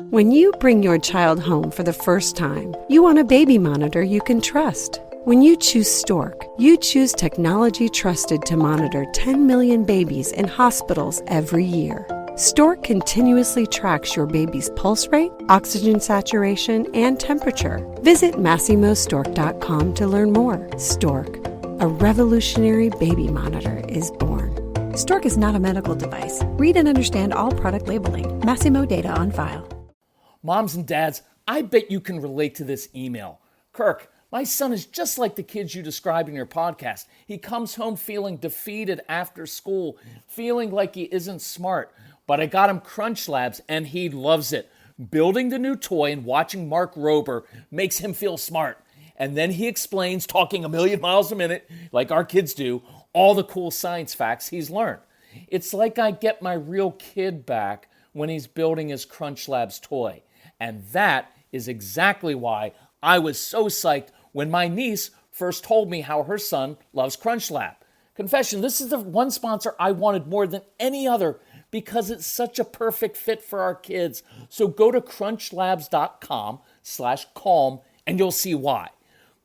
When you bring your child home for the first time, you want a baby monitor you can trust. When you choose Stork, you choose technology trusted to monitor 10 million babies in hospitals every year. Stork continuously tracks your baby's pulse rate, oxygen saturation, and temperature. Visit MassimoStork.com to learn more. Stork, a revolutionary baby monitor, is born. Stork is not a medical device. Read and understand all product labeling. Massimo data on file. Moms and dads, I bet you can relate to this email. Kirk, my son is just like the kids you described in your podcast. He comes home feeling defeated after school, feeling like he isn't smart. But I got him Crunch Labs and he loves it. Building the new toy and watching Mark Rober makes him feel smart. And then he explains, talking a million miles a minute, like our kids do, all the cool science facts he's learned. It's like I get my real kid back when he's building his Crunch Labs toy. And that is exactly why I was so psyched when my niece first told me how her son loves Crunch Lab. Confession, this is the one sponsor I wanted more than any other because it's such a perfect fit for our kids. So go to crunchlabs.com/calm and you'll see why.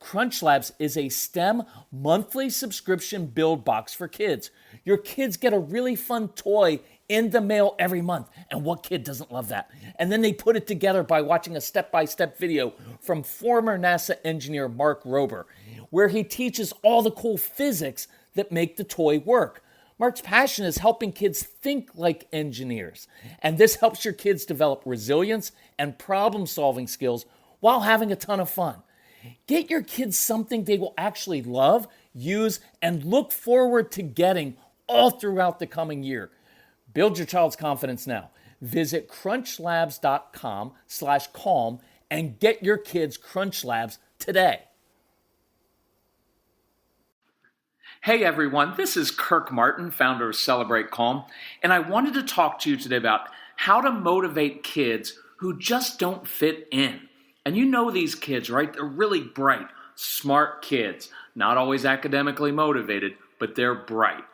Crunch Labs is a STEM monthly subscription build box for kids. Your kids get a really fun toy in the mail every month. And what kid doesn't love that? And then they put it together by watching a step-by-step video from former NASA engineer Mark Rober, where he teaches all the cool physics that make the toy work. Mark's passion is helping kids think like engineers. And this helps your kids develop resilience and problem-solving skills while having a ton of fun. Get your kids something they will actually love, use, and look forward to getting all throughout the coming year. Build your child's confidence now. Visit crunchlabs.com/calm and get your kids Crunch Labs today. Hey everyone, this is Kirk Martin, founder of Celebrate Calm, and I wanted to talk to you today about how to motivate kids who just don't fit in. And you know these kids, right? They're really bright, smart kids, not always academically motivated, but they're bright.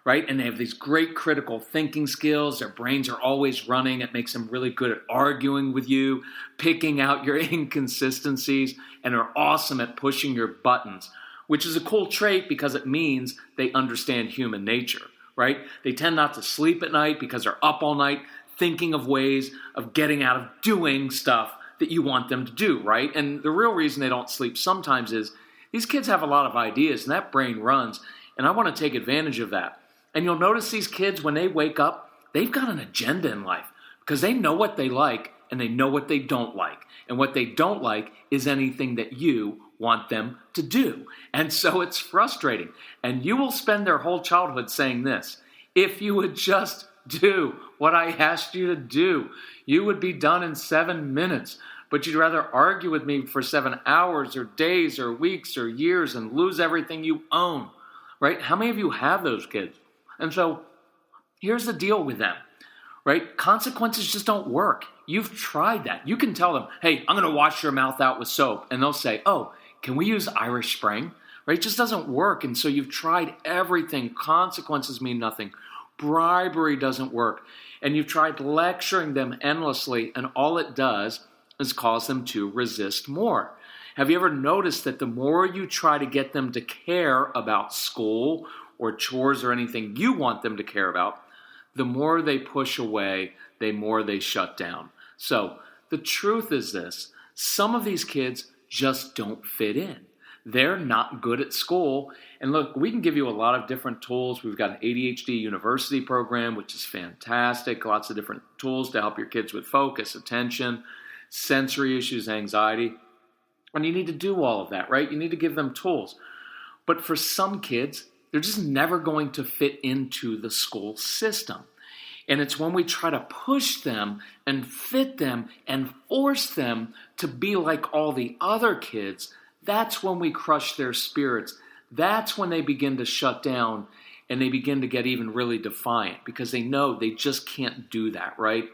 Right? And they have these great critical thinking skills. Their brains are always running. It makes them really good at arguing with you, picking out your inconsistencies, and are awesome at pushing your buttons, which is a cool trait because it means they understand human nature, right? They tend not to sleep at night because they're up all night thinking of ways of getting out of doing stuff that you want them to do, right? And the real reason they don't sleep sometimes is these kids have a lot of ideas and that brain runs, and I want to take advantage of that. And you'll notice these kids, when they wake up, they've got an agenda in life because they know what they like and they know what they don't like. And what they don't like is anything that you want them to do. And so it's frustrating. And you will spend their whole childhood saying this: if you would just do what I asked you to do, you would be done in 7 minutes. But you'd rather argue with me for 7 hours or days or weeks or years and lose everything you own, right? How many of you have those kids? And so here's the deal with them, right? Consequences just don't work. You've tried that. You can tell them, hey, I'm going to wash your mouth out with soap. And they'll say, oh, can we use Irish Spring? Right? It just doesn't work. And so you've tried everything. Consequences mean nothing. Bribery doesn't work. And you've tried lecturing them endlessly. And all it does is cause them to resist more. Have you ever noticed that the more you try to get them to care about school or chores or anything you want them to care about, the more they push away, the more they shut down. So the truth is this: some of these kids just don't fit in. They're not good at school. And look, we can give you a lot of different tools. We've got an ADHD University program, which is fantastic. Lots of different tools to help your kids with focus, attention, sensory issues, anxiety. And you need to do all of that, right? You need to give them tools. But for some kids, they're just never going to fit into the school system. And it's when we try to push them and fit them and force them to be like all the other kids, that's when we crush their spirits. That's when they begin to shut down and they begin to get even really defiant because they know they just can't do that, right?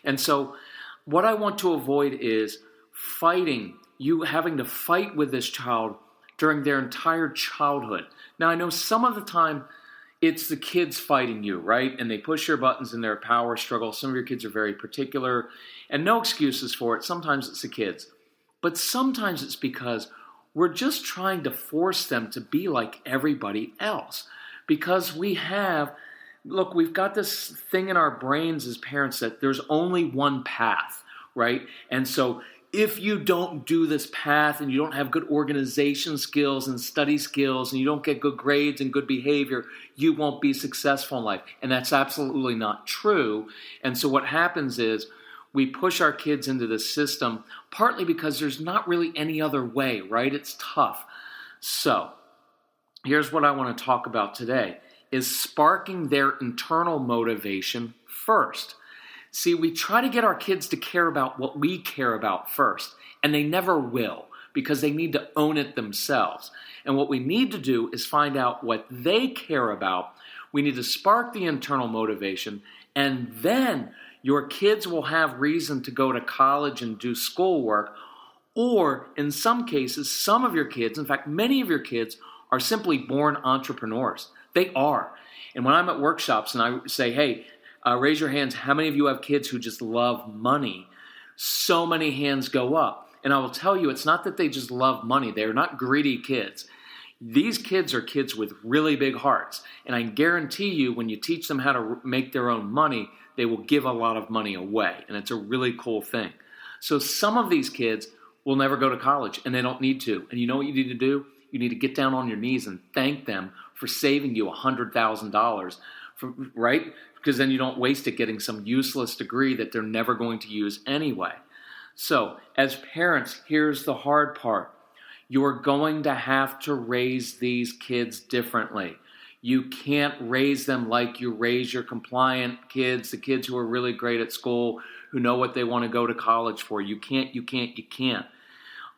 And so what I want to avoid is fighting, you having to fight with this child during their entire childhood. Now, I know some of the time it's the kids fighting you, right? And they push your buttons in their power struggle. Some of your kids are very particular, and no excuses for it. Sometimes it's the kids. But sometimes it's because we're just trying to force them to be like everybody else. Because we've got this thing in our brains as parents that there's only one path, right? And so if you don't do this path and you don't have good organization skills and study skills and you don't get good grades and good behavior, you won't be successful in life. And that's absolutely not true. And so what happens is we push our kids into this system partly because there's not really any other way, right? It's tough. So here's what I want to talk about today is sparking their internal motivation first. See, we try to get our kids to care about what we care about first, and they never will because they need to own it themselves. And what we need to do is find out what they care about. We need to spark the internal motivation, and then your kids will have reason to go to college and do schoolwork, or in some cases, some of your kids, in fact, many of your kids are simply born entrepreneurs. They are. And when I'm at workshops and I say, hey, raise your hands, how many of you have kids who just love money? So many hands go up. And I will tell you, it's not that they just love money. They're not greedy kids. These kids are kids with really big hearts. And I guarantee you, when you teach them how to make their own money, they will give a lot of money away. And it's a really cool thing. So some of these kids will never go to college, and they don't need to. And you know what you need to do? You need to get down on your knees and thank them for saving you $100,000, right? Because then you don't waste it getting some useless degree that they're never going to use anyway. So as parents, here's the hard part. You're going to have to raise these kids differently. You can't raise them like you raise your compliant kids, the kids who are really great at school, who know what they want to go to college for. You can't.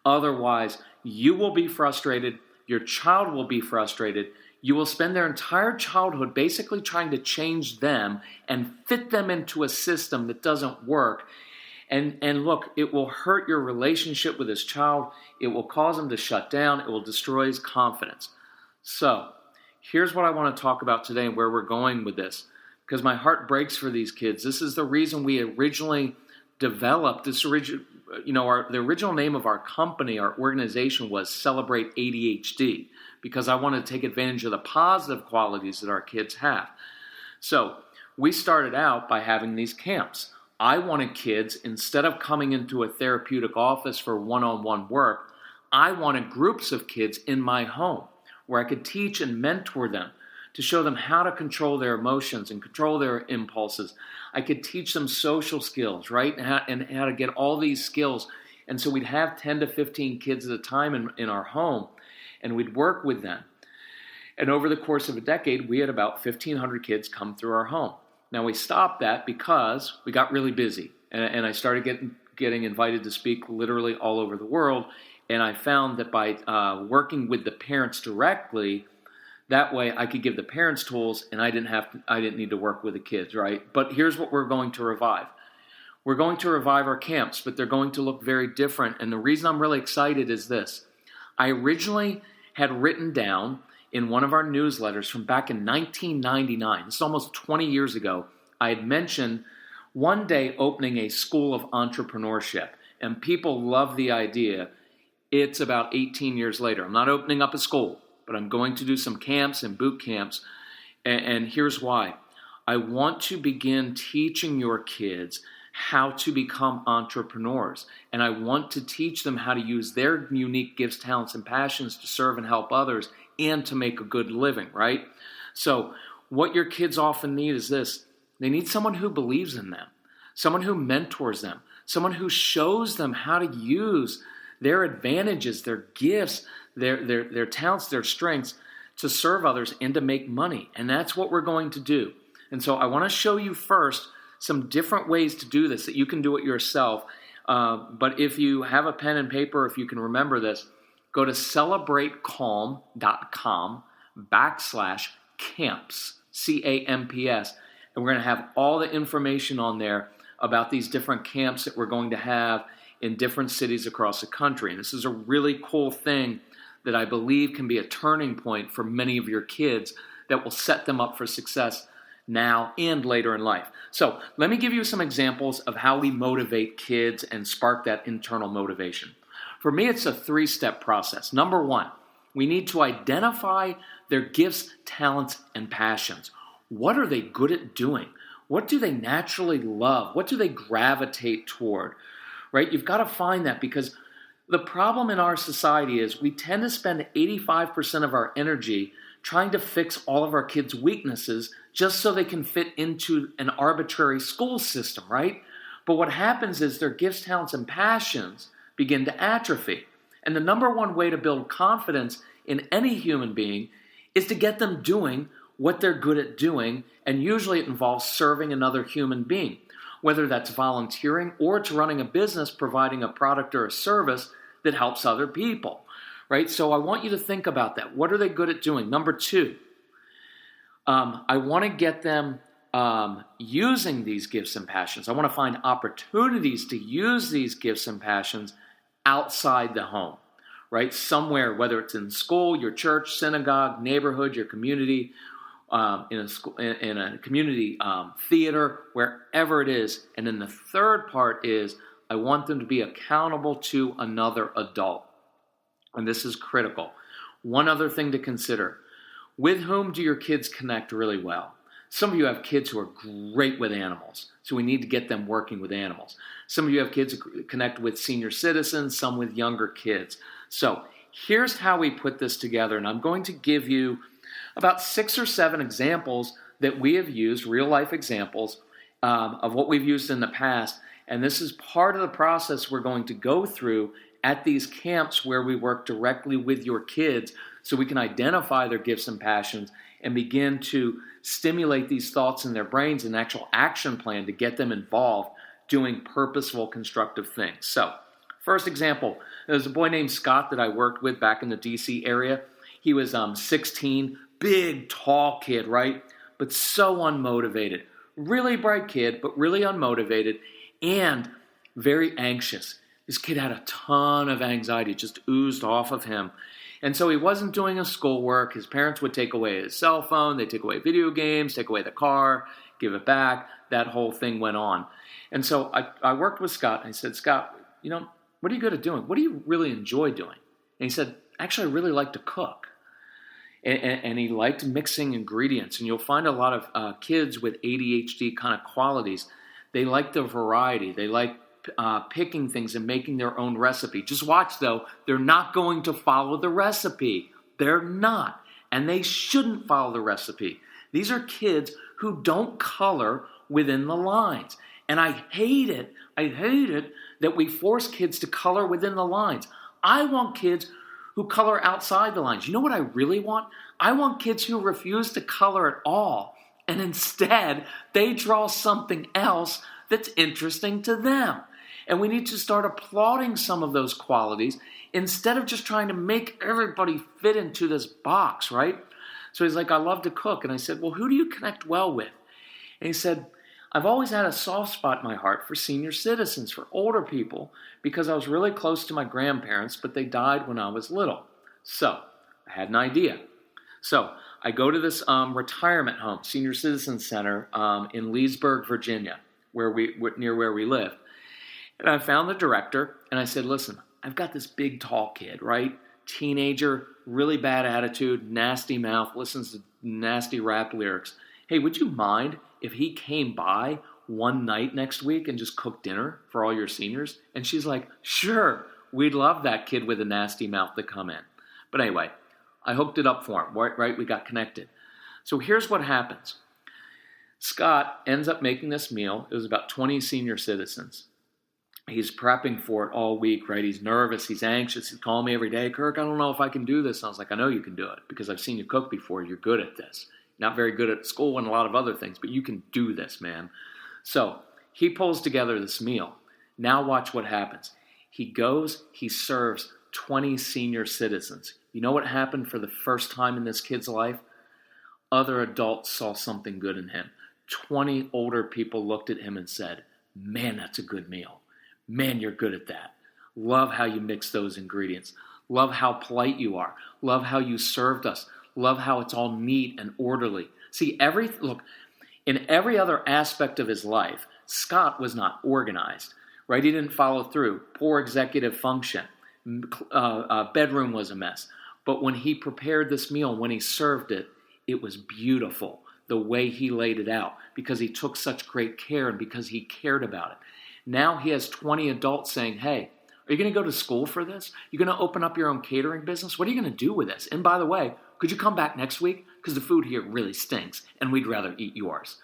Otherwise, you will be frustrated. Your child will be frustrated. You will spend their entire childhood basically trying to change them and fit them into a system that doesn't work. And look, it will hurt your relationship with this child. It will cause him to shut down. It will destroy his confidence. So here's what I want to talk about today and where we're going with this, because my heart breaks for these kids. This is the reason we originally developed this. The original name of our company, our organization, was Celebrate ADHD, because I wanted to take advantage of the positive qualities that our kids have. So we started out by having these camps. I wanted kids, instead of coming into a therapeutic office for one-on-one work, I wanted groups of kids in my home where I could teach and mentor them to show them how to control their emotions and control their impulses. I could teach them social skills, right? And how to get all these skills. And so we'd have 10 to 15 kids at a time in our home, and we'd work with them. And over the course of a decade, we had about 1,500 kids come through our home. Now, we stopped that because we got really busy, and I started getting invited to speak literally all over the world, and I found that by working with the parents directly, that way I could give the parents tools, and I didn't need to work with the kids, right? But here's what we're going to revive. We're going to revive our camps, but they're going to look very different, and the reason I'm really excited is this. I originally had written down in one of our newsletters from back in 1999, this is almost 20 years ago, I had mentioned one day opening a school of entrepreneurship, and people love the idea. It's about 18 years later. I'm not opening up a school, but I'm going to do some camps and boot camps, and here's why. I want to begin teaching your kids how to become entrepreneurs, and I want to teach them how to use their unique gifts, talents, and passions to serve and help others and to make a good living, right? So what your kids often need is this. They need someone who believes in them, someone who mentors them, someone who shows them how to use their advantages, their gifts, their talents, their strengths to serve others and to make money. And that's what we're going to do. And so I want to show you first some different ways to do this, that you can do it yourself. But if you have a pen and paper, if you can remember this, go to celebratecalm.com/camps, CAMPS, and we're going to have all the information on there about these different camps that we're going to have in different cities across the country. And this is a really cool thing that I believe can be a turning point for many of your kids that will set them up for success now and later in life. So let me give you some examples of how we motivate kids and spark that internal motivation. For me, it's a 3-step process. Number 1, we need to identify their gifts, talents, and passions. What are they good at doing? What do they naturally love? What do they gravitate toward? Right? You've got to find that, because the problem in our society is we tend to spend 85% of our energy trying to fix all of our kids' weaknesses just so they can fit into an arbitrary school system, right? But what happens is their gifts, talents, and passions begin to atrophy. And the number one way to build confidence in any human being is to get them doing what they're good at doing, and usually it involves serving another human being, whether that's volunteering or it's running a business providing a product or a service that helps other people, right? So I want you to think about that. What are they good at doing? Number 2, I want to get them using these gifts and passions. I want to find opportunities to use these gifts and passions outside the home, right? Somewhere, whether it's in school, your church, synagogue, neighborhood, your community, in a community theater, wherever it is. And then the third part is I want them to be accountable to another adult. And this is critical. One other thing to consider. With whom do your kids connect really well? Some of you have kids who are great with animals, so we need to get them working with animals. Some of you have kids who connect with senior citizens, some with younger kids. So here's how we put this together, and I'm going to give you about 6 or 7 examples that we have used, real-life examples of what we've used in the past, and this is part of the process we're going to go through at these camps where we work directly with your kids so we can identify their gifts and passions and begin to stimulate these thoughts in their brains, an actual action plan to get them involved doing purposeful, constructive things. So, first example, there's a boy named Scott that I worked with back in the D.C. area. He was 16, big, tall kid, right? But so unmotivated. Really bright kid, but really unmotivated and very anxious. This kid had a ton of anxiety, just oozed off of him. And so he wasn't doing his schoolwork. His parents would take away his cell phone. They'd take away video games, take away the car, give it back. That whole thing went on. And so I worked with Scott, and I said, Scott, what are you good at doing? What do you really enjoy doing? And he said, actually, I really like to cook. And he liked mixing ingredients. And you'll find a lot of kids with ADHD kind of qualities. They like the variety. They like picking things and making their own recipe. Just watch, though. They're not going to follow the recipe. They're not. And they shouldn't follow the recipe. These are kids who don't color within the lines. And I hate it that we force kids to color within the lines. I want kids who color outside the lines. You know what I really want? I want kids who refuse to color at all, and instead they draw something else that's interesting to them. And we need to start applauding some of those qualities instead of just trying to make everybody fit into this box, right? So he's like, I love to cook. And I said, well, who do you connect well with? And he said, I've always had a soft spot in my heart for senior citizens, for older people, because I was really close to my grandparents, but they died when I was little. So I had an idea. So I go to this retirement home, senior citizen center in Leesburg, Virginia, near where we live. And I found the director, and I said, listen, I've got this big, tall kid, right? Teenager, really bad attitude, nasty mouth, listens to nasty rap lyrics. Hey, would you mind if he came by one night next week and just cooked dinner for all your seniors? And she's like, sure, we'd love that kid with a nasty mouth to come in. But anyway, I hooked it up for him, right? We got connected. So here's what happens. Scott ends up making this meal. It was about 20 senior citizens. He's prepping for it all week, right? He's nervous. He's anxious. He's calling me every day. Kirk, I don't know if I can do this. And I was like, I know you can do it because I've seen you cook before. You're good at this. Not very good at school and a lot of other things, but you can do this, man. So he pulls together this meal. Now watch what happens. He goes, he serves 20 senior citizens. You know what happened for the first time in this kid's life? Other adults saw something good in him. 20 older people looked at him and said, man, that's a good meal. Man, you're good at that. Love how you mix those ingredients. Love how polite you are. Love how you served us. Love how it's all neat and orderly. See, in every other aspect of his life, Scott was not organized, right? He didn't follow through. Poor executive function. Bedroom was a mess. But when he prepared this meal, when he served it, it was beautiful the way he laid it out because he took such great care and because he cared about it. Now he has 20 adults saying, hey, are you going to go to school for this? You're going to open up your own catering business? What are you going to do with this? And by the way, could you come back next week? Because the food here really stinks and we'd rather eat yours.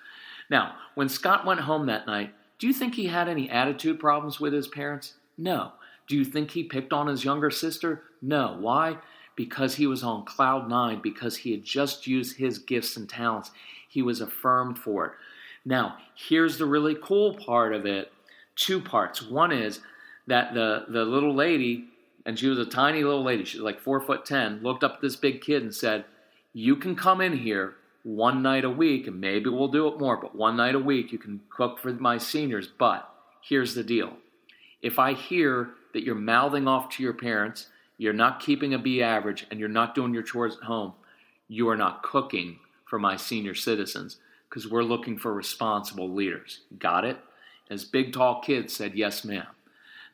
Now, when Scott went home that night, do you think he had any attitude problems with his parents? No. Do you think he picked on his younger sister? No. Why? Because he was on cloud nine, because he had just used his gifts and talents. He was affirmed for it. Now, here's the really cool part of it. Two parts. One is that the little lady, and she was a tiny little lady, she was like 4'10", looked up at this big kid and said, you can come in here one night a week, and maybe we'll do it more, but one night a week you can cook for my seniors. But here's the deal. If I hear that you're mouthing off to your parents, you're not keeping a B average, and you're not doing your chores at home, you are not cooking for my senior citizens because we're looking for responsible leaders. Got it? As big, tall kids said, yes, ma'am.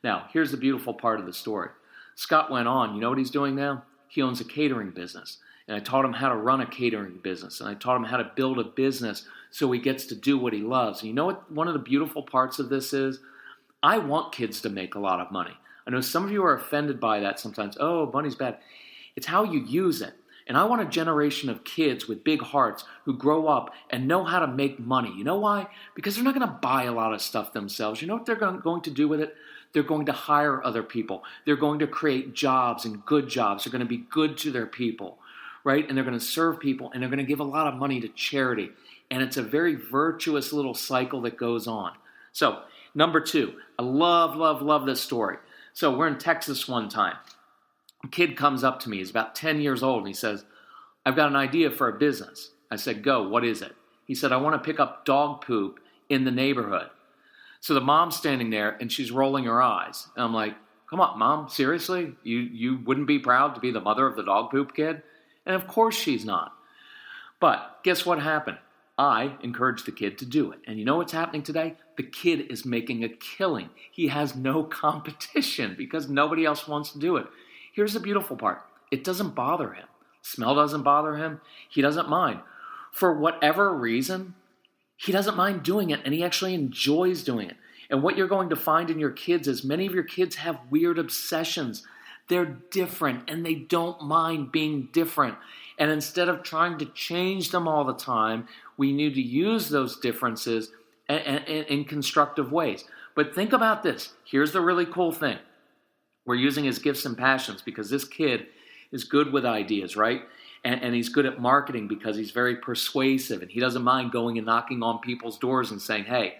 Now, here's the beautiful part of the story. Scott went on. You know what he's doing now? He owns a catering business. And I taught him how to run a catering business. And I taught him how to build a business so he gets to do what he loves. And you know what one of the beautiful parts of this is? I want kids to make a lot of money. I know some of you are offended by that sometimes. Oh, money's bad. It's how you use it. And I want a generation of kids with big hearts who grow up and know how to make money. You know why? Because they're not going to buy a lot of stuff themselves. You know what they're going to do with it? They're going to hire other people. They're going to create jobs and good jobs. They're going to be good to their people, right? And they're going to serve people, and they're going to give a lot of money to charity. And it's a very virtuous little cycle that goes on. So, number two, I love this story. So we're in Texas one time. A kid comes up to me. He's about 10 years old, and he says, I've got an idea for a business. I said, go, what is it? He said, I want to pick up dog poop in the neighborhood. So the mom's standing there, and she's rolling her eyes. And I'm like, come on, Mom, seriously? You wouldn't be proud to be the mother of the dog poop kid? And of course she's not. But guess what happened? I encouraged the kid to do it. And you know what's happening today? The kid is making a killing. He has no competition because nobody else wants to do it. Here's the beautiful part. It doesn't bother him. Smell doesn't bother him. He doesn't mind. For whatever reason, he doesn't mind doing it, and he actually enjoys doing it. And what you're going to find in your kids is many of your kids have weird obsessions. They're different, and they don't mind being different. And instead of trying to change them all the time, we need to use those differences in constructive ways. But think about this. Here's the really cool thing. We're using his gifts and passions because this kid is good with ideas, right? And he's good at marketing because he's very persuasive, and he doesn't mind going and knocking on people's doors and saying, hey,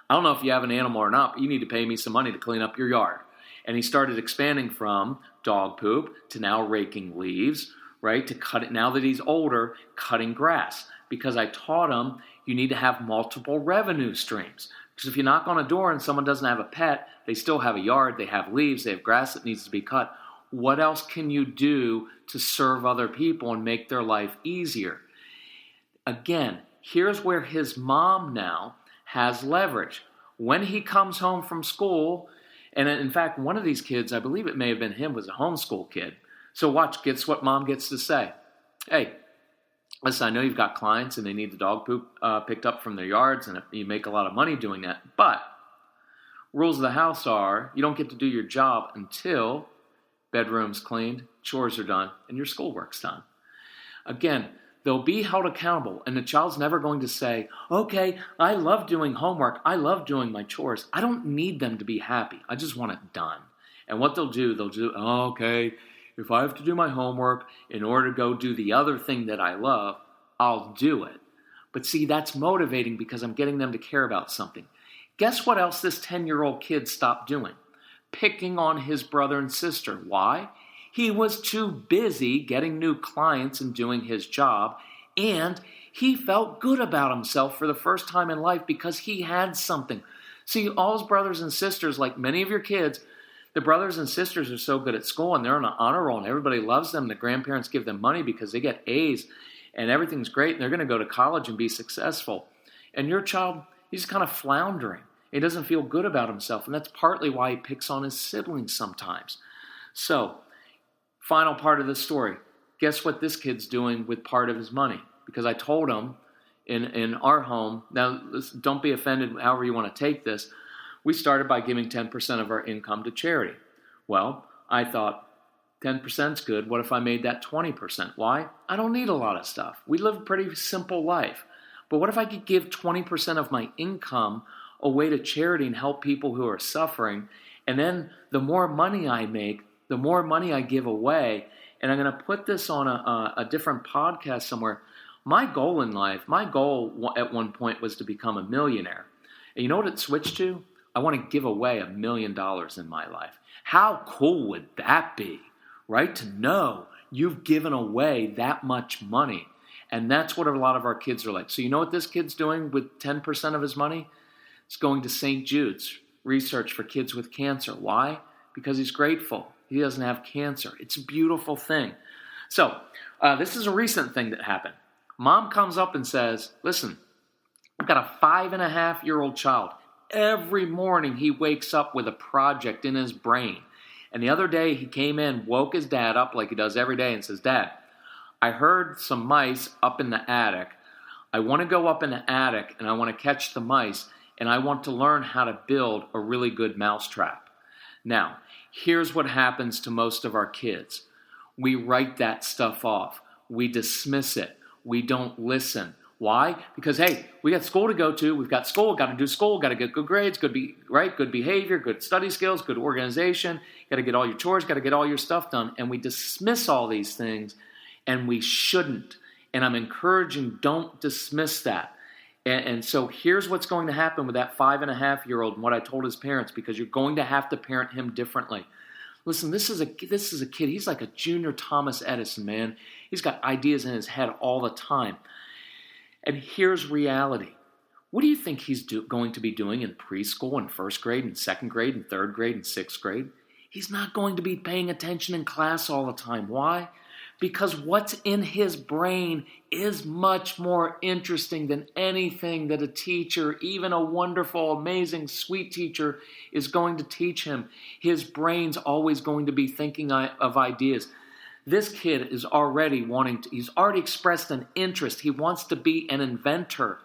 I don't know if you have an animal or not, but you need to pay me some money to clean up your yard. And he started expanding from dog poop to now raking leaves, right? To cut it, now that he's older, cutting grass. Because I taught him you need to have multiple revenue streams. Because if you knock on a door and someone doesn't have a pet, they still have a yard, they have leaves, they have grass that needs to be cut. What else can you do to serve other people and make their life easier? Again, here's where his mom now has leverage. When he comes home from school, and in fact, one of these kids, I believe it may have been him, was a homeschool kid. So watch, guess what mom gets to say. Hey, listen, I know you've got clients and they need the dog poop picked up from their yards, and you make a lot of money doing that. But rules of the house are you don't get to do your job until bedroom's cleaned, chores are done, and your schoolwork's done. Again, they'll be held accountable, and the child's never going to say, okay, I love doing homework, I love doing my chores. I don't need them to be happy. I just want it done. And what they'll do, okay, if I have to do my homework in order to go do the other thing that I love, I'll do it. But see, that's motivating because I'm getting them to care about something. Guess what else this 10-year-old kid stopped doing? Picking on his brother and sister. Why? He was too busy getting new clients and doing his job, and he felt good about himself for the first time in life because he had something. See, all his brothers and sisters, like many of your kids, The brothers and sisters are so good at school and they're on an honor roll and everybody loves them. The grandparents give them money because they get A's and everything's great and they're going to go to college and be successful. And your child, he's kind of floundering. He doesn't feel good about himself, and that's partly why he picks on his siblings sometimes. So, final part of the story. Guess what this kid's doing with part of his money? Because I told him in our home, now don't be offended however you want to take this, we started by giving 10% of our income to charity. Well, I thought 10% is good. What if I made that 20%? Why? I don't need a lot of stuff. We live a pretty simple life. But what if I could give 20% of my income away to charity and help people who are suffering? And then the more money I make, the more money I give away. And I'm going to put this on a different podcast somewhere. My goal in life, my goal at one point was to become a millionaire. And you know what it switched to? I want to give away $1 million in my life. How cool would that be, right? To know you've given away that much money. And that's what a lot of our kids are like. So you know what this kid's doing with 10% of his money? It's going to St. Jude's research for kids with cancer. Why? Because he's grateful. He doesn't have cancer. It's a beautiful thing. So this is a recent thing that happened. Mom comes up and says, listen, I've got a 5.5-year-old child. Every morning he wakes up with a project in his brain. And the other day he came in, woke his dad up like he does every day and says, Dad, I heard some mice up in the attic. I want to go up in the attic and I want to catch the mice and I want to learn how to build a really good mousetrap. Now, here's what happens to most of our kids. We write that stuff off. We dismiss it. We don't listen. Why? Because, hey, we got school to go to. We've got school. Got to do school. Got to get good grades. Good behavior. Good study skills. Good organization. Got to get all your chores. Got to get all your stuff done. And we dismiss all these things, and we shouldn't. And I'm encouraging, don't dismiss that. And so here's what's going to happen with that 5.5-year-old and what I told his parents, because you're going to have to parent him differently. Listen, this is a kid. He's like a junior Thomas Edison, man. He's got ideas in his head all the time. And here's reality. What do you think he's going to be doing in preschool and first grade and second grade and third grade and sixth grade? He's not going to be paying attention in class all the time. Why? Because what's in his brain is much more interesting than anything that a teacher, even a wonderful, amazing, sweet teacher, is going to teach him. His brain's always going to be thinking of ideas. This kid is already he's already expressed an interest. He wants to be an inventor.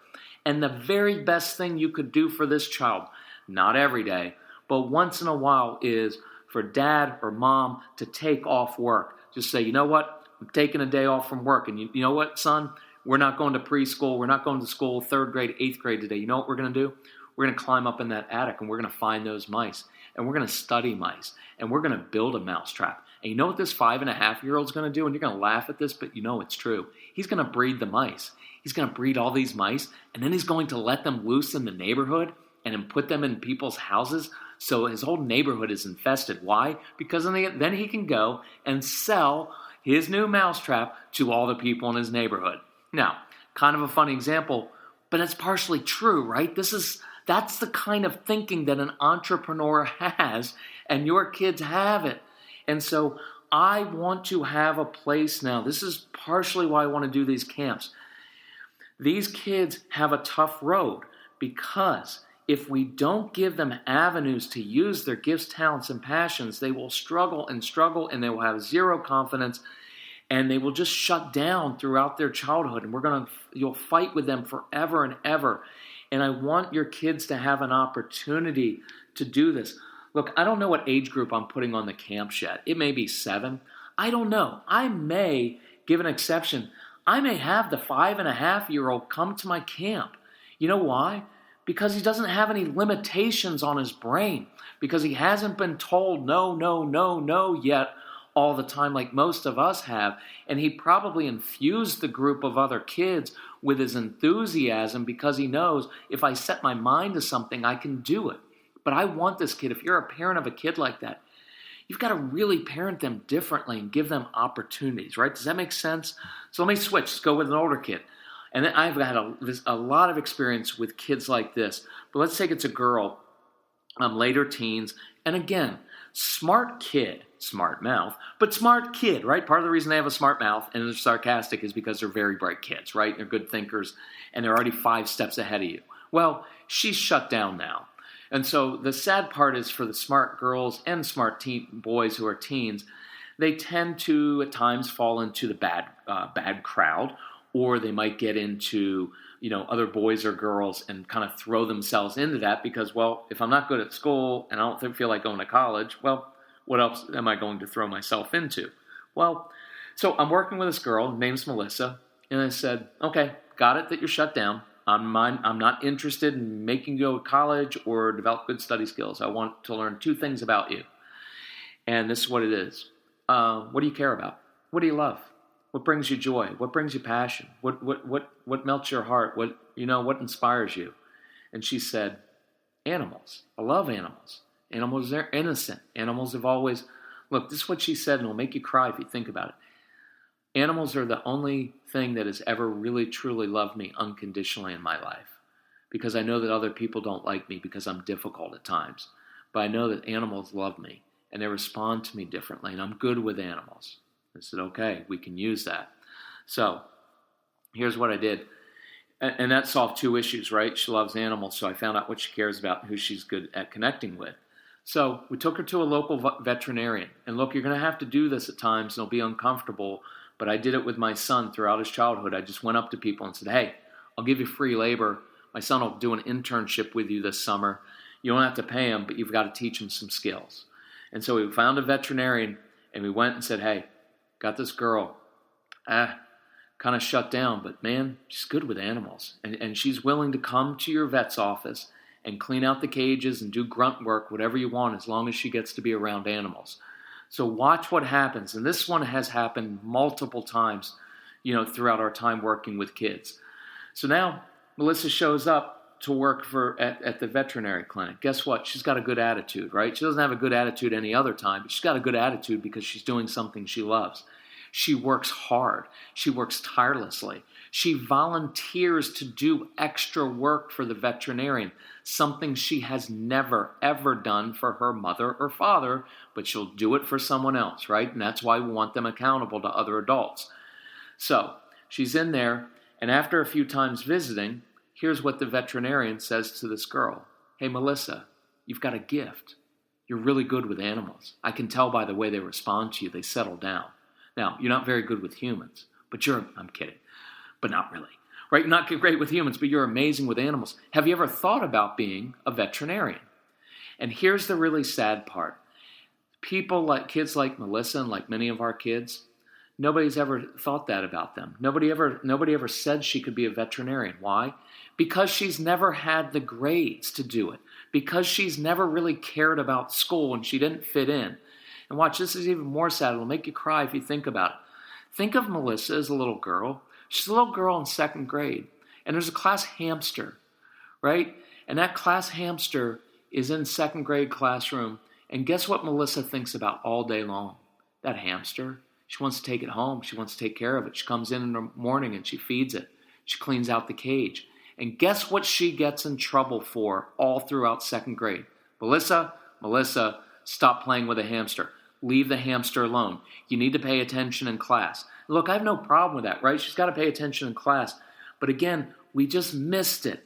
And the very best thing you could do for this child, not every day, but once in a while, is for dad or mom to take off work. Just say, you know what? I'm taking a day off from work. And you know what, son? We're not going to preschool. We're not going to school, 3rd grade, 8th grade today. You know what we're going to do? We're going to climb up in that attic and we're going to find those mice. And we're going to study mice. And we're going to build a mousetrap. And you know what this 5.5-year-old's going to do? And you're going to laugh at this, but you know it's true. He's going to breed the mice. He's going to breed all these mice. And then he's going to let them loose in the neighborhood and then put them in people's houses. So his whole neighborhood is infested. Why? Because then he can go and sell his new mousetrap to all the people in his neighborhood. Now, kind of a funny example, but it's partially true, right? That's the kind of thinking that an entrepreneur has, and your kids have it. And so I want to have a place now. This is partially why I want to do these camps. These kids have a tough road because if we don't give them avenues to use their gifts, talents, and passions, they will struggle, and they will have zero confidence, and they will just shut down throughout their childhood. And you'll fight with them forever and ever. And I want your kids to have an opportunity to do this. Look, I don't know what age group I'm putting on the camps yet. It may be 7. I don't know. I may give an exception. I may have the 5.5-year-old come to my camp. You know why? Because he doesn't have any limitations on his brain. Because he hasn't been told no yet all the time like most of us have. And he probably infused the group of other kids with his enthusiasm because he knows if I set my mind to something, I can do it. But I want this kid, if you're a parent of a kid like that, you've got to really parent them differently and give them opportunities, right? Does that make sense? So let me switch. Let's go with an older kid. And then I've had a lot of experience with kids like this. But let's take it's a girl, later teens, And again, smart kid, smart mouth, but smart kid, right? Part of the reason they have a smart mouth and they're sarcastic is because they're very bright kids, right? They're good thinkers and they're already 5 steps ahead of you. Well, she's shut down now. And so the sad part is for the smart girls and smart boys who are teens, they tend to at times fall into the bad crowd, or they might get into other boys or girls and kind of throw themselves into that because, well, if I'm not good at school and I don't feel like going to college, well, what else am I going to throw myself into? Well, so I'm working with this girl, name's Melissa, and I said, okay, got it that you're shut down. I'm not interested in making you go to college or develop good study skills. I want to learn 2 things about you. And this is what it is. What do you care about? What do you love? What brings you joy? What brings you passion? What melts your heart? What inspires you? And she said, animals. I love animals. Animals are innocent. Animals have always... Look, this is what she said, and it'll make you cry if you think about it. Animals are the only thing that has ever really, truly loved me unconditionally in my life. Because I know that other people don't like me because I'm difficult at times. But I know that animals love me, and they respond to me differently, and I'm good with animals. I said, okay, we can use that. So here's what I did. And that solved 2 issues, right? She loves animals, so I found out what she cares about and who she's good at connecting with. So we took her to a local veterinarian. And look, you're going to have to do this at times, and it'll be uncomfortable, but I did it with my son throughout his childhood. I just went up to people and said, hey, I'll give you free labor. My son will do an internship with you this summer. You don't have to pay him, but you've got to teach him some skills. And so we found a veterinarian, and we went and said, hey, got this girl, kind of shut down, but man, she's good with animals. And she's willing to come to your vet's office and clean out the cages and do grunt work, whatever you want, as long as she gets to be around animals. So watch what happens. And this one has happened multiple times, throughout our time working with kids. So now Melissa shows up to work at the veterinary clinic. Guess what? She's got a good attitude, right? She doesn't have a good attitude any other time, but she's got a good attitude because she's doing something she loves. She works hard. She works tirelessly. She volunteers to do extra work for the veterinarian, something she has never, ever done for her mother or father, but she'll do it for someone else, right? And that's why we want them accountable to other adults. So she's in there, and after a few times visiting, here's what the veterinarian says to this girl. Hey, Melissa, you've got a gift. You're really good with animals. I can tell by the way they respond to you. They settle down. Now, you're not very good with humans, but I'm kidding, but not really, right? You're not great with humans, but you're amazing with animals. Have you ever thought about being a veterinarian? And here's the really sad part. Kids like Melissa and like many of our kids, nobody's ever thought that about them. Nobody ever said she could be a veterinarian. Why? Because she's never had the grades to do it. Because she's never really cared about school and she didn't fit in. And watch, this is even more sad. It'll make you cry if you think about it. Think of Melissa as a little girl. She's a little girl in 2nd grade. And there's a class hamster, right? And that class hamster is in 2nd grade classroom. And guess what Melissa thinks about all day long? That hamster. She wants to take it home. She wants to take care of it. She comes in the morning and she feeds it. She cleans out the cage. And guess what she gets in trouble for all throughout 2nd grade? Melissa, stop playing with a hamster. Leave the hamster alone. You need to pay attention in class. Look, I have no problem with that, right? She's got to pay attention in class. But again, we just missed it.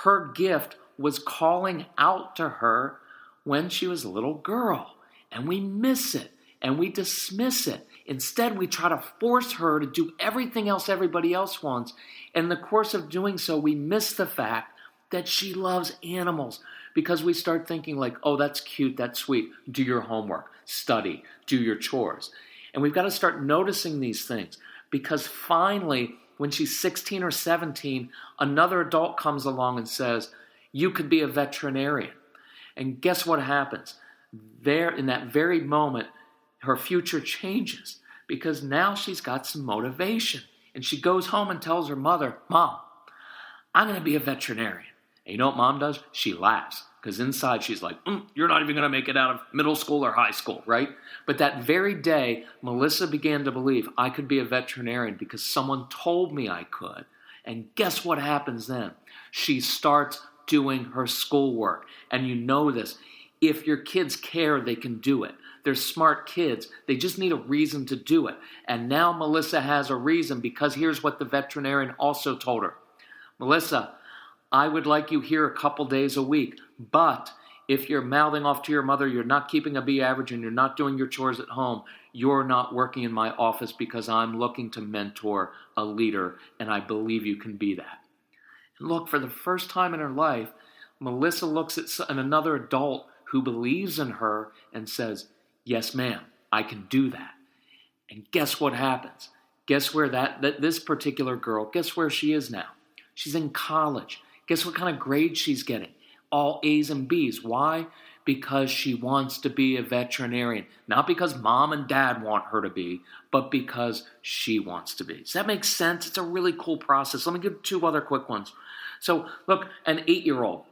Her gift was calling out to her when she was a little girl. And we miss it. And we dismiss it. Instead, we try to force her to do everything else everybody else wants. And in the course of doing so, we miss the fact that she loves animals. Because we start thinking like, oh, that's cute, that's sweet. Do your homework, study, do your chores. And we've got to start noticing these things. Because finally, when she's 16 or 17, another adult comes along and says, you could be a veterinarian. And guess what happens? There, in that very moment, her future changes. Because now she's got some motivation. And she goes home and tells her mother, Mom, I'm going to be a veterinarian. And you know what Mom does? She laughs. Because inside she's like, you're not even going to make it out of middle school or high school, right? But that very day, Melissa began to believe I could be a veterinarian because someone told me I could. And guess what happens then? She starts doing her schoolwork. And you know this. If your kids care, they can do it. They're smart kids. They just need a reason to do it. And now Melissa has a reason, because here's what the veterinarian also told her. Melissa, I would like you here a couple days a week, but if you're mouthing off to your mother, you're not keeping a B average, and you're not doing your chores at home, you're not working in my office, because I'm looking to mentor a leader, and I believe you can be that. And look, for the first time in her life, Melissa looks at another adult who believes in her and says, yes, ma'am, I can do that. And guess what happens? Guess where this particular girl, guess where she is now? She's in college. Guess what kind of grades she's getting? All A's and B's. Why? Because she wants to be a veterinarian. Not because mom and dad want her to be, but because she wants to be. Does that make sense? It's a really cool process. Let me give 2 other quick ones. So look, an 8-year-old.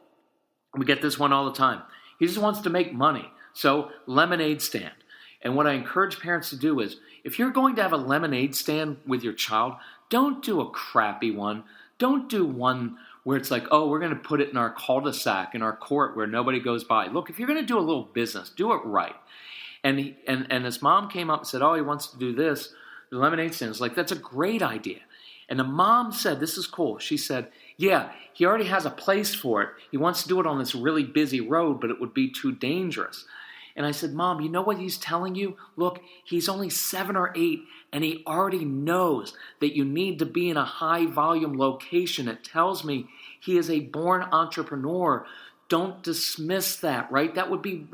We get this one all the time. He just wants to make money. So lemonade stand. And what I encourage parents to do is, if you're going to have a lemonade stand with your child, don't do a crappy one. Don't do one where it's like, oh, we're going to put it in our cul-de-sac, in our court where nobody goes by. Look, if you're going to do a little business, do it right. And his mom came up and said, oh, he wants to do this. The lemonade stand is like, that's a great idea. And the mom said, this is cool. She said, yeah, he already has a place for it. He wants to do it on this really busy road, but it would be too dangerous. And I said, Mom, you know what he's telling you? Look, he's only 7 or 8, and he already knows that you need to be in a high-volume location. It tells me he is a born entrepreneur. Don't dismiss that, right? That would be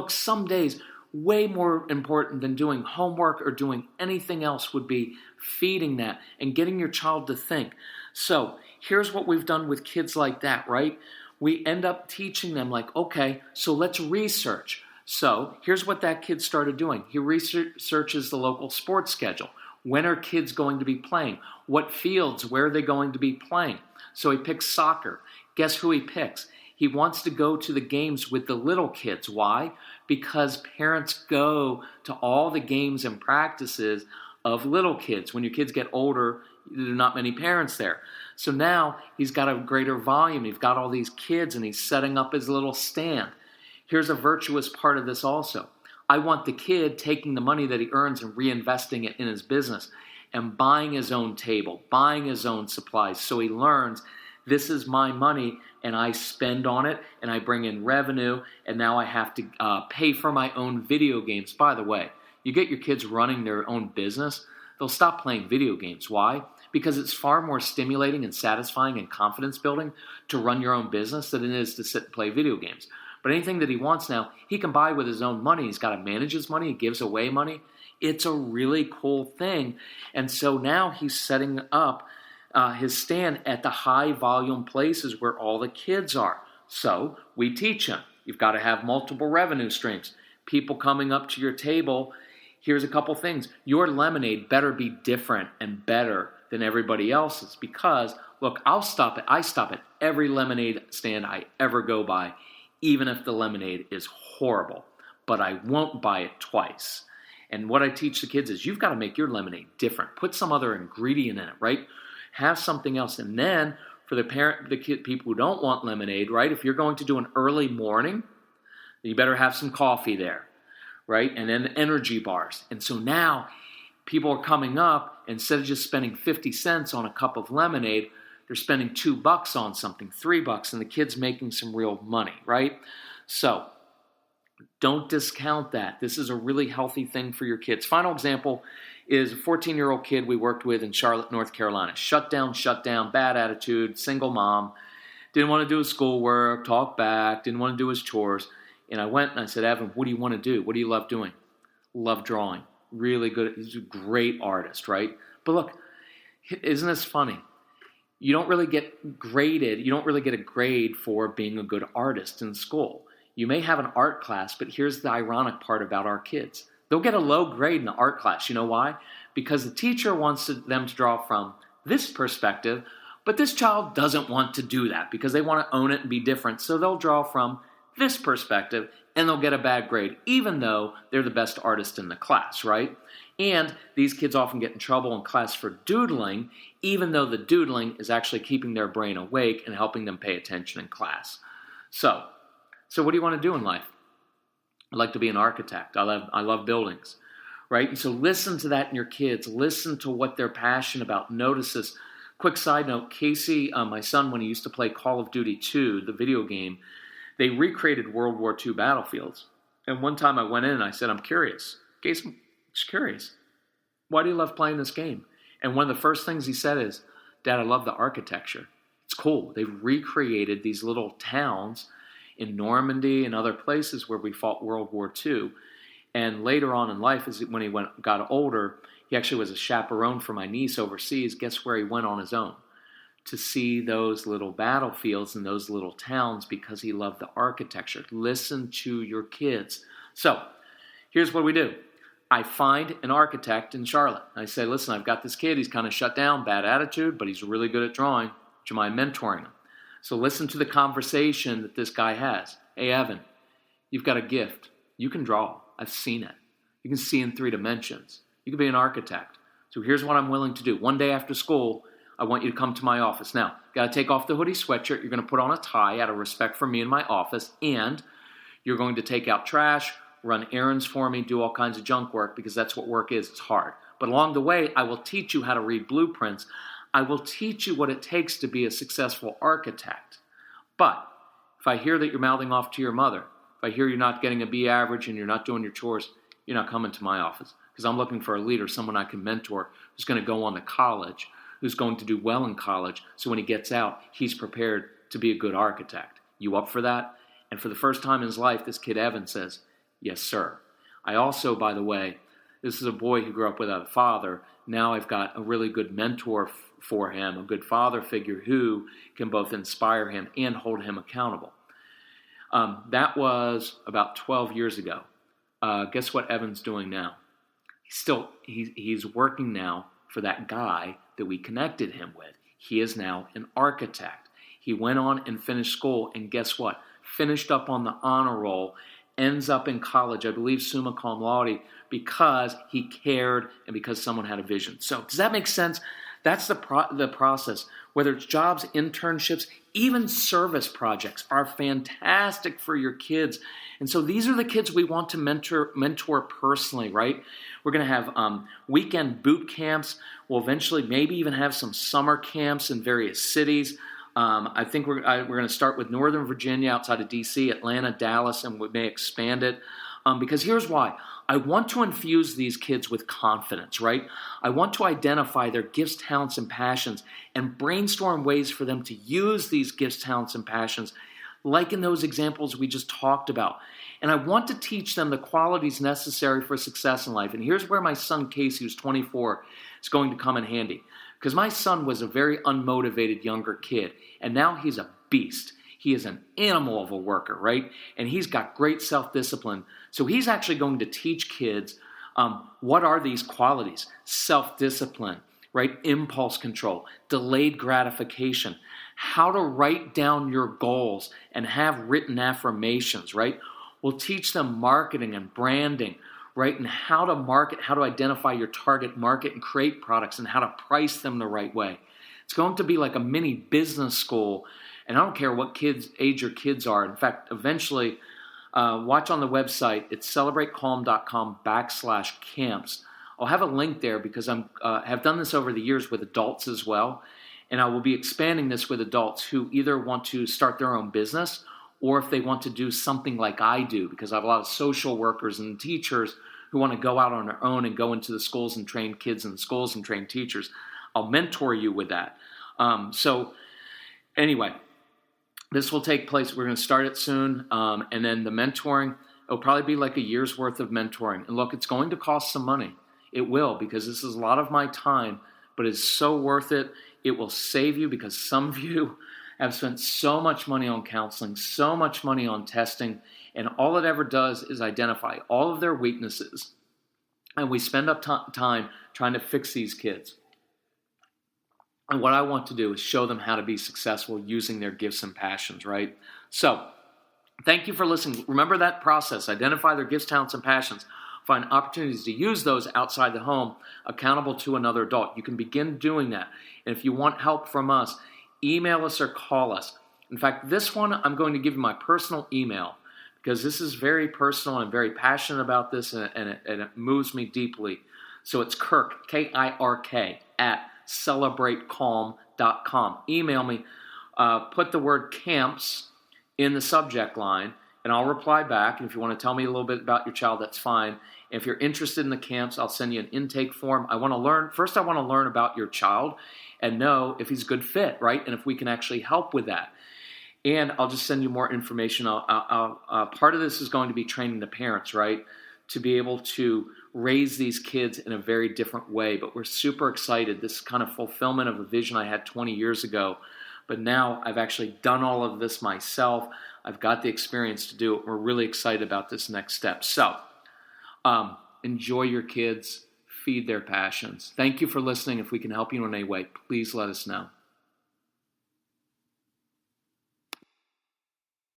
some days, way more important than doing homework or doing anything else would be feeding that and getting your child to think. So here's what we've done with kids like that, right? We end up teaching them like, okay, so let's research. So here's what that kid started doing. He researches the local sports schedule. When are kids going to be playing? What fields? Where are they going to be playing? So he picks soccer. Guess who he picks? He wants to go to the games with the little kids. Why? Because parents go to all the games and practices of little kids. When your kids get older, there are not many parents there. So now he's got a greater volume. He's got all these kids, and he's setting up his little stand. Here's a virtuous part of this also. I want the kid taking the money that he earns and reinvesting it in his business and buying his own table, buying his own supplies. So he learns, this is my money, and I spend on it, and I bring in revenue, and now I have to pay for my own video games. By the way, you get your kids running their own business, they'll stop playing video games. Why? Because it's far more stimulating and satisfying and confidence building to run your own business than it is to sit and play video games. But anything that he wants now, he can buy with his own money. He's got to manage his money. He gives away money. It's a really cool thing. And so now he's setting up his stand at the high volume places where all the kids are. So we teach him. You've got to have multiple revenue streams. People coming up to your table. Here's a couple things. Your lemonade better be different and better than everybody else's, because look, I stop at every lemonade stand I ever go by, even if the lemonade is horrible, but I won't buy it twice. And what I teach the kids is, you've got to make your lemonade different. Put some other ingredient in it, right? Have something else. And then for people who don't want lemonade, right? If you're going to do an early morning, you better have some coffee there, right? And then energy bars. And so now people are coming up, instead of just spending 50 cents on a cup of lemonade, they're spending $2 on something, $3, and the kid's making some real money, right? So don't discount that. This is a really healthy thing for your kids. Final example is a 14-year-old kid we worked with in Charlotte, North Carolina. Shut down, bad attitude, single mom, didn't want to do his schoolwork, talk back, didn't want to do his chores. And I went and I said, Evan, what do you want to do? What do you love doing? Love drawing. Really good. He's a great artist, right? But look, isn't this funny? You don't really get graded. You don't really get a grade for being a good artist in school. You may have an art class, but here's the ironic part about our kids. They'll get a low grade in the art class. You know why? Because the teacher wants them to draw from this perspective, but this child doesn't want to do that because they want to own it and be different. So they'll draw from this perspective, and they'll get a bad grade, even though they're the best artist in the class, right? And these kids often get in trouble in class for doodling, even though the doodling is actually keeping their brain awake and helping them pay attention in class. So, So what do you want to do in life? I'd like to be an architect. I love buildings, right? And so listen to that in your kids. Listen to what they're passionate about. Notice this. Quick side note, Casey, my son, when he used to play Call of Duty 2, the video game, they recreated World War II battlefields. And one time I went in and I said, I'm curious. Casey, I'm just curious. Why do you love playing this game? And one of the first things he said is, Dad, I love the architecture. It's cool. They've recreated these little towns in Normandy and other places where we fought World War II. And later on in life, when he got older, he actually was a chaperone for my niece overseas. Guess where he went on his own? To see those little battlefields and those little towns because he loved the architecture. Listen to your kids. So here's what we do. I find an architect in Charlotte. I say, listen, I've got this kid. He's kind of shut down, bad attitude, but he's really good at drawing. Do you mind mentoring him? So listen to the conversation that this guy has. Hey, Evan, you've got a gift. You can draw. I've seen it. You can see in 3 dimensions. You can be an architect. So here's what I'm willing to do. One day after school, I want you to come to my office. Now, you got to take off the hoodie sweatshirt. You're going to put on a tie out of respect for me and my office, and you're going to take out trash, run errands for me, do all kinds of junk work, because that's what work is. It's hard. But along the way, I will teach you how to read blueprints. I will teach you what it takes to be a successful architect. But if I hear that you're mouthing off to your mother, if I hear you're not getting a B average and you're not doing your chores, you're not coming to my office, because I'm looking for a leader, someone I can mentor who's going to go on to college, who's going to do well in college, so when he gets out, he's prepared to be a good architect. You up for that? And for the first time in his life, this kid Evan says, yes, sir. I also, by the way, this is a boy who grew up without a father. Now I've got a really good mentor for him, a good father figure who can both inspire him and hold him accountable. That was about 12 years ago. Guess what Evan's doing now? He's working now for that guy that we connected him with. He is now an architect. He went on and finished school, and guess what? Finished up on the honor roll, ends up in college, I believe summa cum laude, because he cared and because someone had a vision. So does that make sense? That's the process. Whether it's jobs, internships, even service projects are fantastic for your kids. And so these are the kids we want to mentor personally, right? We're going to have weekend boot camps. We'll eventually maybe even have some summer camps in various cities. I think we're going to start with Northern Virginia outside of D.C., Atlanta, Dallas, and we may expand it. Because here's why. I want to infuse these kids with confidence, right? I want to identify their gifts, talents, and passions and brainstorm ways for them to use these gifts, talents, and passions, like in those examples we just talked about. And I want to teach them the qualities necessary for success in life. And here's where my son Casey, who's 24, is going to come in handy. Because my son was a very unmotivated younger kid, and now he's a beast. He is an animal of a worker, right? And he's got great self-discipline. So he's actually going to teach kids what are these qualities? Self-discipline, right? Impulse control, delayed gratification, how to write down your goals and have written affirmations, right? We'll teach them marketing and branding, right? And how to market, how to identify your target market and create products and how to price them the right way. It's going to be like a mini business school. And I don't care what age your kids are. In fact, eventually, watch on the website. It's celebratecalm.com/camps. I'll have a link there because I have done this over the years with adults as well. And I will be expanding this with adults who either want to start their own business or if they want to do something like I do, because I have a lot of social workers and teachers who want to go out on their own and go into the schools and train kids in the schools and train teachers. I'll mentor you with that. Anyway, this will take place. We're going to start it soon. And then the mentoring, it'll probably be like a year's worth of mentoring. And look, it's going to cost some money. It will, because this is a lot of my time, but it's so worth it. It will save you, because some of you have spent so much money on counseling, so much money on testing, and all it ever does is identify all of their weaknesses. And we spend up time trying to fix these kids. And what I want to do is show them how to be successful using their gifts and passions, right? So, thank you for listening. Remember that process. Identify their gifts, talents, and passions. Find opportunities to use those outside the home, accountable to another adult. You can begin doing that. And if you want help from us, email us or call us. In fact, this one, I'm going to give you my personal email. because this is very personal and I'm very passionate about this, and it moves me deeply. So it's Kirk, K-I-R-K, at celebratecalm.com. Email me, put the word camps in the subject line, and I'll reply back. And if you want to tell me a little bit about your child, that's fine. If you're interested in the camps, I'll send you an intake form. I want to learn about your child and know if he's a good fit, right? And if we can actually help with that. And I'll just send you more information. Part of this is going to be training the parents, right? To be able to raise these kids in a very different way. But we're super excited. This is kind of fulfillment of a vision I had 20 years ago. But now I've actually done all of this myself. I've got the experience to do it. We're really excited about this next step. So enjoy your kids. Feed their passions. Thank you for listening. If we can help you in any way, please let us know.